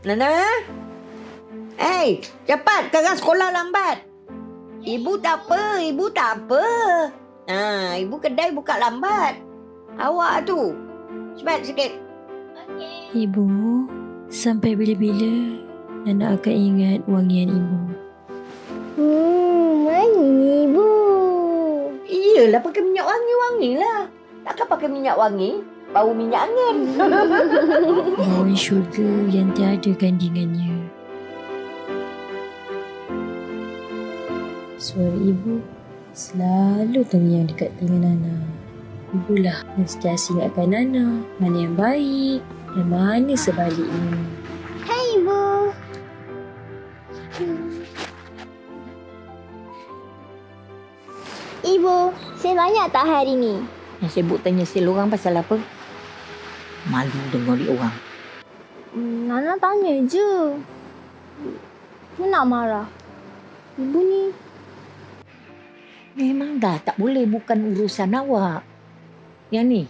Nana? Hey, cepat. Kakak sekolah lambat. Ibu tak apa. Ibu kedai buka lambat. Awak tu. Cepat sikit. Ibu, sampai bila-bila Nana akan ingat wangian ibu. Wangi ibu. Iyalah pakai minyak wangi-wangi lah. Takkan pakai minyak wangi? Bau minyak angin. Bauan syurga yang tiada kandingannya. Suara ibu selalu terngiang dekat telinga Nana. Ibulah yang sentiasa ingatkan Nana mana yang baik dan mana sebaliknya. Hai ibu. Ibu, saya banyak tak hari ni? Yang sibuk tanya sil orang pasal apa? Malu dengar dia orang. Nana tanya je. Dia nak marah. Ibu ni. Memang dah tak boleh, bukan urusan awak. Yang ni,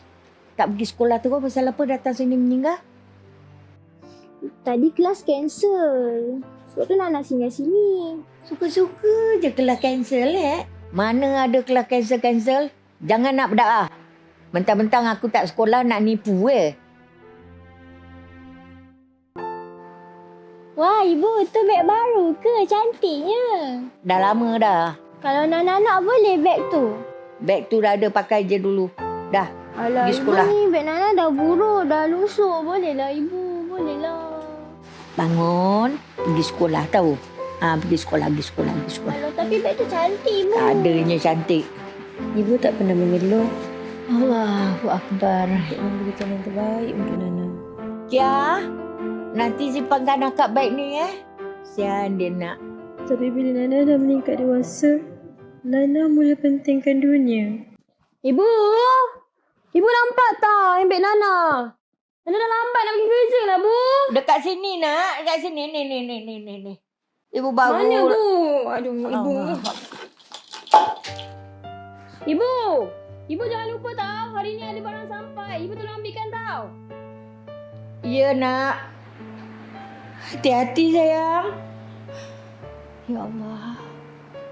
tak pergi sekolah terus pasal apa datang sini meninggal? Tadi kelas cancel. Sebab tu Nana singgah sini. Suka-suka je kelas cancel Mana ada kelas cancel-cancel? Jangan nak berdakwah. Mentang-mentang aku tak sekolah nak nipu Wah, ibu tu beg baru ke? Cantiknya. Dah lama dah. Kalau Nana nak boleh beg tu. Beg tu dah ada, pakai je dulu. Dah, Alah, pergi sekolah. ibu ni beg Nana dah buruk, dah lusuh. Bolehlah ibu, bolehlah. Bangun, pergi sekolah tahu. Pergi sekolah. Alah, tapi beg tu cantik ibu. Tak adanya cantik. Ibu tak pernah mengeluh. Allahu Akbar. Untuk memberikan yang terbaik untuk Nana. Kia, nanti simpankan akak baik ni Sian dia nak. Tapi bila Nana dah meningkat dewasa, Nana mula pentingkan dunia. Ibu! Ibu nampak tak yang beg Nana? Nana dah lambat nak pergi kerja lah, Bu. Dekat sini nak, dekat sini. Ni. Ibu baru. Mana, Bu? Aduh, Ibu. Ibu! Ibu jangan lupa tau, hari ni ada barang sampai. Ibu tolong ambilkan tau. Ya nak. Hati-hati sayang. Ya Allah.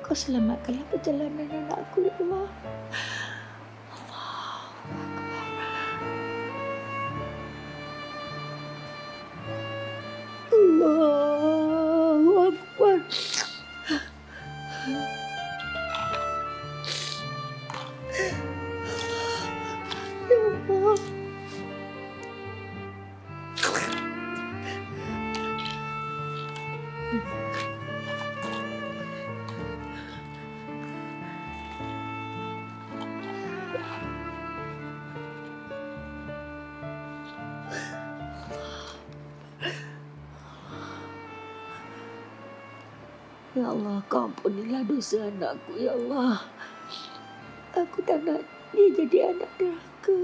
Kau selamatkanlah perjalanan anak aku ya Allah. Allahu Akbar. Ya Allah. Ya Allah, kau ampunilah dosa anakku, ya Allah. Aku tak nak dia jadi anak neraka.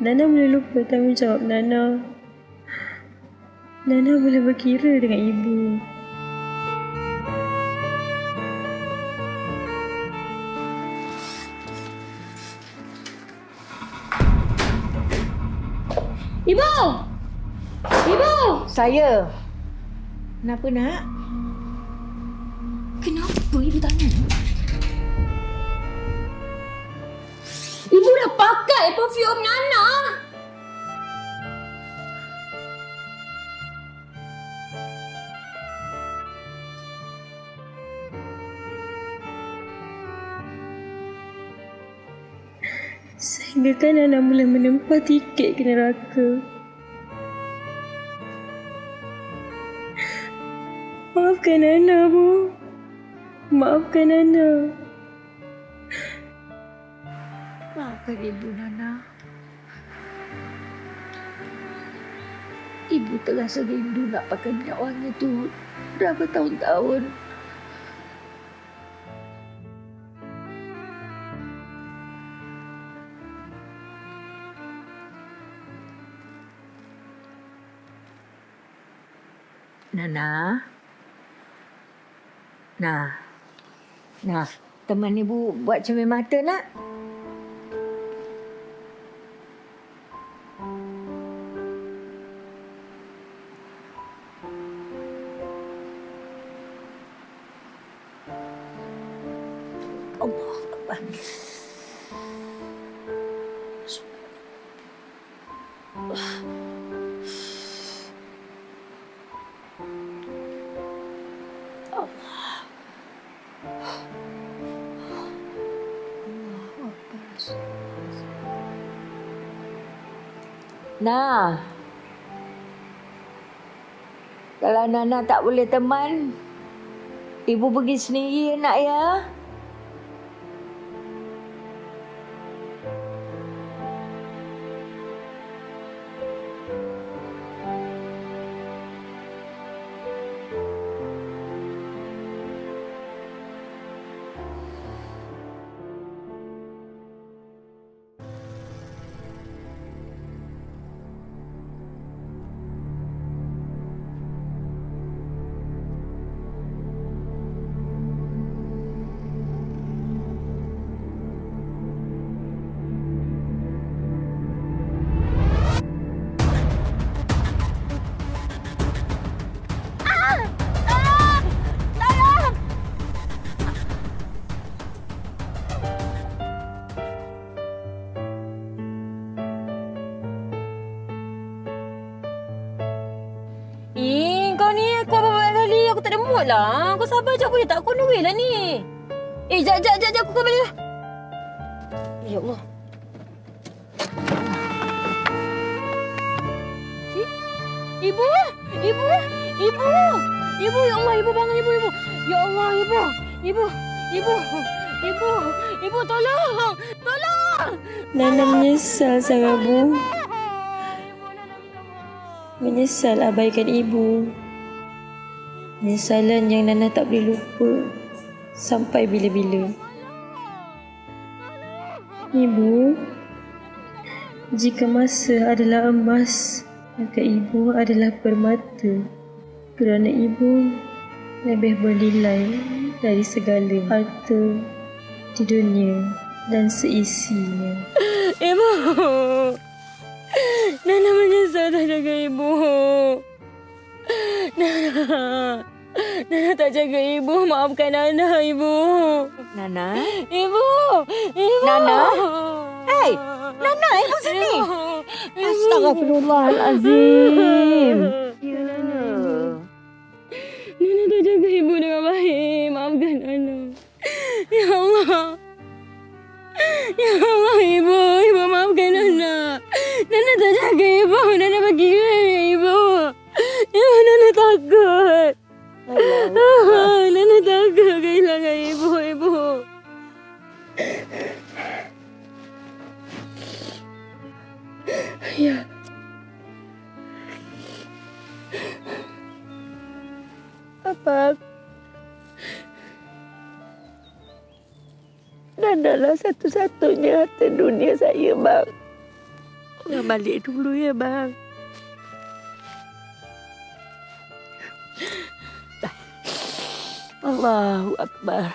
Nana mula lupa tanggungjawab Nana. Nana mula berkira dengan ibu. Ibu! Ibu! Saya. Kenapa nak? Kenapa ibu tanya? Ibu dah pakai perfume Nana. Sehinggakan Nana mula menempah tiket ke neraka. Maafkan Nana, Bu. Maafkan Nana. Maafkan Ibu Nana. Ibu terasa rindu nak pakai minyak wangi tu dah bertahun-tahun. Nana. Nah, teman ibu buat cermin mata nak. Nah, kalau Nana tak boleh teman, ibu pergi sendiri nak ya. Kau ni aku apa kali aku tak ada mood lah. Kau sabar je boleh tak? Aku on the way lah ni. Jap aku kembali lah. Ya Allah. Ibu, ya Allah, ibu bangun ibu. Ya Allah, ibu, tolong. Nana menyesal sangat, Bu. Menyesal abaikan ibu. Penyesalan yang Nana tak boleh lupa sampai bila-bila. Ibu, jika masa adalah emas, maka ibu adalah permata. Kerana ibu lebih bernilai dari segala harta di dunia dan seisinya. Ibu, Nana menyesal tak jaga ibu. Nana tak jaga ibu. Maafkan Nana, ibu. Nana? Ibu. Nana? Hei, Nana, ibu sini. Astagfirullahalazim. Ya. Nana tak jaga ibu dengan baik. Maafkan Nana. Ya Allah. Ya Allah, ibu maafkan Nana. Nana tak jaga ibu. Nana bagi ibu. Ibu, Nana takut. Nana takut kehilangan ibu. Ya. Apa? Nana lah satu-satunya harta dunia saya, bang. Bang balik dulu ya, bang. Allahu Akbar.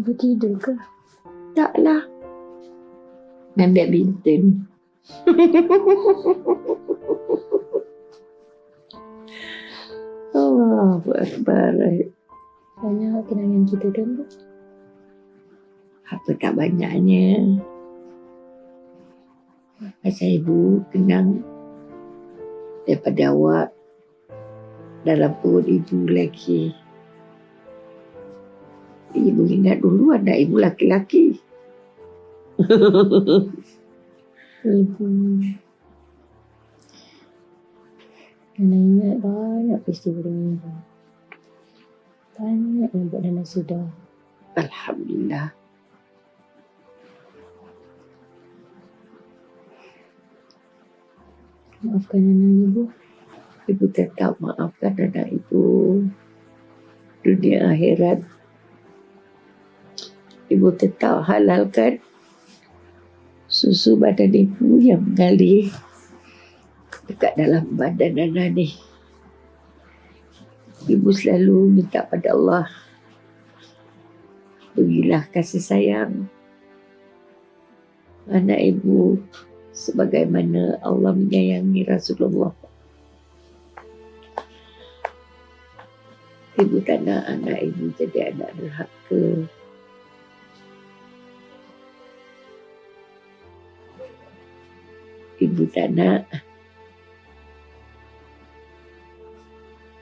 Ibu tidur ke? Taklah. Main badminton. Allahu Akbar. Banyak kenangan kita dulu. Apa tak banyaknya. Pasal ibu kenang daripada awak dalam perut ibu lagi. Ibu ingat dulu anak ibu laki-laki. Ibu. Nana ingat banyak peristiwa dengan ibu. Banyak yang buat Nana sedar. Alhamdulillah. Maafkan Nana, ibu. Ibu tetap maafkan anak ibu. Dunia akhirat. Ibu tetap halalkan susu badan ibu yang mengalir dekat dalam badan Nana ni. Ibu selalu minta pada Allah, berilah kasih sayang anak ibu sebagaimana Allah menyayangi Rasulullah. Ibu tak nak anak ibu jadi anak derhaka. Ibu tak nak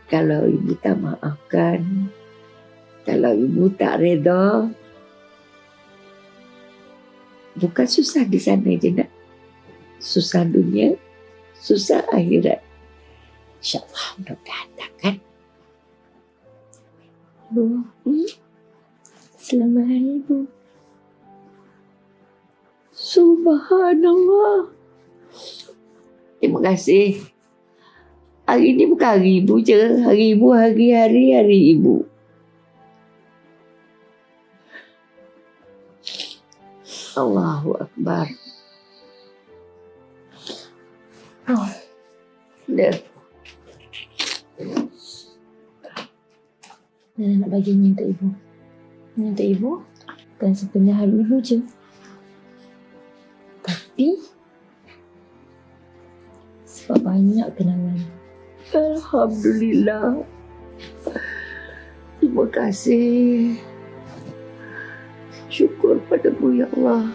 kalau ibu tak maafkan, kalau ibu tak reda, bukan susah di sana je nak. Susah dunia, susah akhirat. InsyaAllah mudah-mudahan takkan. Bu, selamat hari Ibu. Subhanallah. Terima kasih. Hari ni bukan hari ibu je. Hari ibu, hari ibu. Allahu Akbar. Oh. Dah. Nana nak bagi ni untuk Ibu. Ni untuk Ibu. Bukan sepenuh hari Ibu je. Tapi sebab banyak kenangan. Alhamdulillah. Terima kasih. Syukur padamu ya Allah.